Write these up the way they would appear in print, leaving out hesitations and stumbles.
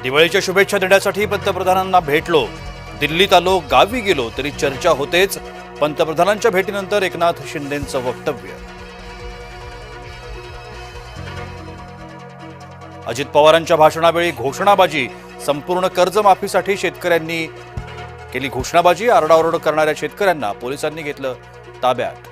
दिवाळीच्या शुभेच्छा देण्यासाठी पंतप्रधानांना भेटलो, दिल्लीत आलो, गावी गेलो तरी चर्चा होतेच. पंतप्रधानांच्या भेटीनंतर एकनाथ शिंदेंचं वक्तव्य. अजित पवारांच्या भाषणावेळी घोषणाबाजी. संपूर्ण कर्जमाफीसाठी शेतकऱ्यांनी केली घोषणाबाजी. आरडाओरड करणाऱ्या शेतकऱ्यांना पोलिसांनी घेतलं ताब्यात.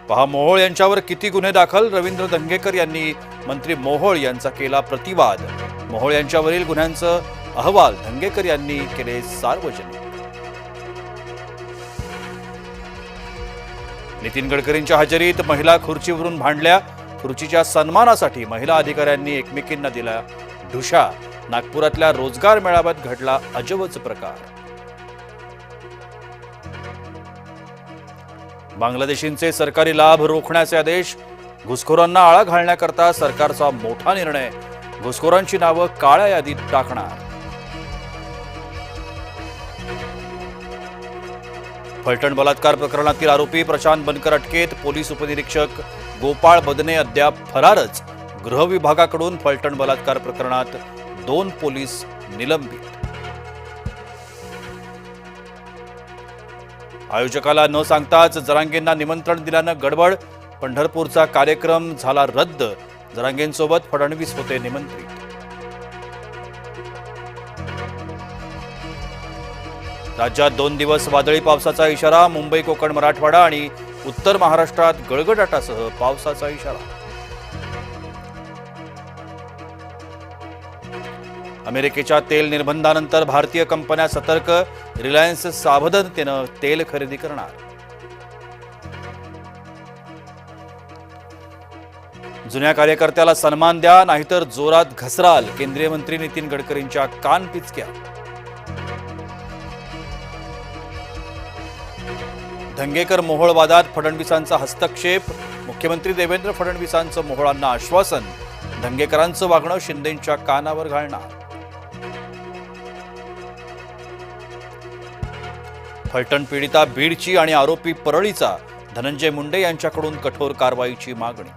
पहा मोहोळ यांच्यावर किती गुन्हे दाखल. रवींद्र धंगेकर यांनी मंत्री मोहोळ यांचा केला प्रतिवाद. मोहोळ यांच्यावरील गुन्ह्यांचा अहवाल धंगेकर यांनी केले सार्वजनिक. नितीन गडकरींच्या हजेरीत महिला खुर्चीवरून भांडल्या. खुर्चीच्या सन्मानासाठी महिला अधिकाऱ्यांनी एकमेकींना दिला ढुशा. नागपुरातल्या रोजगार मेळाव्यात घडला अजबच प्रकार. बांगलादेशींचे सरकारी लाभ रोखण्याचे आदेश. घुसखोरांना आळा घालण्याकरता सरकारचा मोठा निर्णय. घुसखोरांची नावं काळ्या यादीत टाकणार. फलटण बलात्कार प्रकरणातील आरोपी प्रशांत बनकर अटकेत. पोलीस उपनिरीक्षक गोपाळ बदने अद्याप फरारच. गृह विभागाकडून फलटण बलात्कार प्रकरणात 2 पोलीस निलंबित. आयोजकाला न सांगताच जरांगेंना निमंत्रण दिल्यानं गडबड. पंढरपूरचा कार्यक्रम झाला रद्द. जरांगेंसोबत फडणवीस होते निमंत्रित. राज्यात 2 दिवस वादळी पावसाचा इशारा. मुंबई, कोकण, मराठवाडा आणि उत्तर महाराष्ट्रात गडगडाटासह पावसाचा इशारा. अमेरिकेच्या तेल निर्बंधानंतर भारतीय कंपन्या सतर्क. रिलायन्स सावधानतेनं तेल खरेदी करणार. जुन्या कार्यकर्त्याला सन्मान द्या, नाहीतर जोरात घसराल. केंद्रीय मंत्री नितीन गडकरींच्या कानपिचक्या. धंगेकर मोहोळ वादात फडणवीसांचा हस्तक्षेप. मुख्यमंत्री देवेंद्र फडणवीसांचं मोहोळांना आश्वासन. धंगेकरांचं वागणं शिंदेंच्या कानावर घालणार. फलटण पीडिता बीडची आणि आरोपी परळीचा. धनंजय मुंडे यांच्याकडून कठोर कारवाईची मागणी.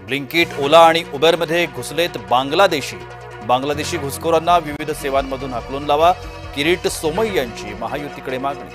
ब्लिंकिट, ओला आणि उबेरमध्ये घुसलेत बांगलादेशी घुसखोरांना विविध सेवांमधून हाकलून लावा. किरीट सोमय्यांची महायुतीकडे मागणी.